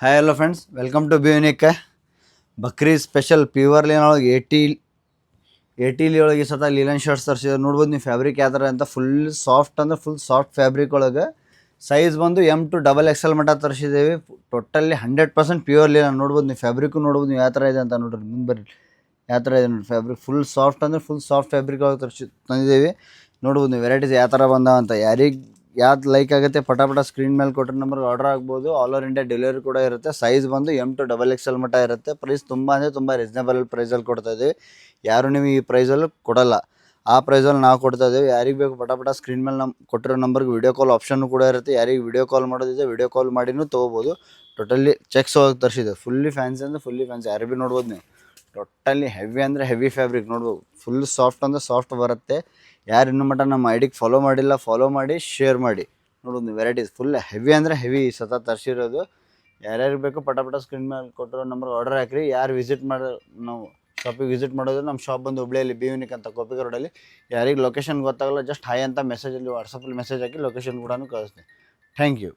Hi hello friends, welcome to ಬ್ಯೂನಿಕ್. Bakrid special pure ಲೀನ್ ಒಳಗೆ ಏಯ್ಟಿ ಒಳಗೆ ಸತ ಲೀಲನ್ ಶರ್ಟ್ಸ್ ತರಿಸಿದ್ರೆ ನೋಡ್ಬೋದು ನೀವು. ಫ್ಯಾಬ್ರಿಕ್ ಯಾವ ಥರ ಅಂತ ಫುಲ್ ಸಾಫ್ಟ್ ಅಂದರೆ ಫುಲ್ ಸಾಫ್ಟ್ ಫ್ಯಾಬ್ರಿಕ್ ಒಳಗೆ ಸೈಜ್ ಬಂದು M to XXL ಮಟ್ಟ ತರಿಸಿದ್ದೇವೆ. Totally 100% pure ಲೀಲನ್. ನೋಡ್ಬೋದು ನೀವು, ಫ್ಯಾಬ್ರಿಕ್ಕು ನೋಡ್ಬೋದು ನೀವು ಯಾವ ಥರ ಇದೆ ಅಂತ. ನೋಡ್ರಿ ಮುಂದೆ ಬರ್ರಿ, ಯಾವ ಥರ ಇದೆ ನೋಡಿ ಫ್ಯಾಬ್ರಿಕ್. ಫುಲ್ ಸಾಫ್ಟ್ ಅಂದರೆ ಫುಲ್ ಸಾಫ್ಟ್ ಫ್ಯಾಬ್ರಿಕ್ ಒಳಗೆ ತಂದಿದ್ದೇವೆ. ನೋಡ್ಬೋದು ನೀವು ವೆರೈಟೀಸ್ ಯಾವ ಥರ ಬಂದಾವ ಅಂತ. ಯಾರಿಗೆ ಯಾವ್ದು ಲೈಕ್ ಆಗುತ್ತೆ ಪಟ ಸ್ಕ್ರೀನ್ ಮೇಲೆ ಕೊಟ್ಟರೆ ನಂಬರ್ಗೆ ಆರ್ಡರ್ ಆಗ್ಬೋದು. ಆಲ್ ಓವರ್ ಇಂಡಿಯಾ ಡೆಲಿವರಿ ಕೂಡ ಇರುತ್ತೆ. ಸೈಜ್ ಬಂದು M to XXL ಮಟ್ಟ ಇರುತ್ತೆ. ಪ್ರೈಸ್ ತುಂಬ ಅಂದರೆ ತುಂಬ ರೀಸನೇಬಲ್ ಪ್ರೈಸಲ್ಲಿ ಕೊಡ್ತಾ ಇದ್ದೀವಿ. ಯಾರು ನೀವು ಈ ಪ್ರೈಸಲ್ಲಿ ಕೊಡಲ್ಲ, ಆ ಪ್ರೈಸಲ್ಲಿ ನಾವು ಕೊಡ್ತಾ ಇದ್ದೀವಿ. ಯಾರಿಗೆ ಬೇಕು ಪಟ ಸ್ಕ್ರೀನ್ ಮೇಲೆ ನಮ್ಮ ಕೊಟ್ಟಿರೋ ನಂಬರ್ಗೆ ವಿಡಿಯೋ ಕಾಲ್ ಆಪ್ಷನ್ನು ಕೂಡ ಇರುತ್ತೆ. ಯಾರಿಗೆ ವಿಡಿಯೋ ಕಾಲ್ ಮಾಡೋದಿದೆ ವಿಡಿಯೋ ಕಾಲ್ ಮಾಡಿನೂ ತೊಗೋಬೋದು. ಟೋಟಲಿ ಚೆಕ್ಸ್ ಹೋಗಿ ತರಿಸಿದೆ. ಫುಲ್ಲಿ ಫ್ಯಾನ್ಸಿ ಅಂದರೆ ಫುಲ್ಲಿ ಫ್ಯಾನ್ಸಿ. ಅರಬಿ ನೋಡ್ಬೋದು ನೀವು, ಟೋಟಲಿ ಹೆವಿ ಅಂದರೆ ಹೆವಿ ಫ್ಯಾಬ್ರಿಕ್. ನೋಡ್ಬೋದು ಫುಲ್ ಸಾಫ್ಟ್ ಅಂದರೆ ಸಾಫ್ಟ್ ಬರುತ್ತೆ. ಯಾರು ಇನ್ನೂ ಮಟ್ಟ ನಮ್ಮ ಐಡಿಗೆ ಫಾಲೋ ಮಾಡಿಲ್ಲ, ಫಾಲೋ ಮಾಡಿ, ಶೇರ್ ಮಾಡಿ. ನೋಡೋದು ನೀವು ವೆರೈಟೀಸ್ ಫುಲ್ ಹೆವಿ ಅಂದರೆ ಹೆವಿ ಸತ ತರಿಸಿರೋದು. ಯಾರ್ಯಾರು ಬೇಕು ಪಟ ಸ್ಕ್ರೀನ್ ಮೇಲೆ ಕೊಟ್ಟಿರೋ ನಂಬರ್ಗೆ ಆರ್ಡರ್ ಹಾಕಿರಿ. ಯಾರು ವಿಸಿಟ್ ಮಾಡೋ ನಾವು ಶಾಪಿಗೆ ವಿಸಿಟ್ ಮಾಡೋದು, ನಮ್ಮ ಶಾಪ್ ಬಂದು ಹುಬ್ಳಿಯಲ್ಲಿ ಬ್ಯೂನಿಕ್ ಅಂತ ಕೋಪಿಕ ರೋಡಲ್ಲಿ. ಯಾರಿಗೆ ಲೊಕೇಶನ್ ಗೊತ್ತಾಗಲ್ಲ ಜಸ್ಟ್ ಹಾಯ್ ಅಂತ ಮೆಸೇಜಲ್ಲಿ ವಾಟ್ಸಪ್ಪಲ್ಲಿ ಮೆಸೇಜ್ ಹಾಕಿ ಲೊಕೇಶನ್ ಕೂಡ ಕಳಿಸ್ತೀನಿ. Thank you.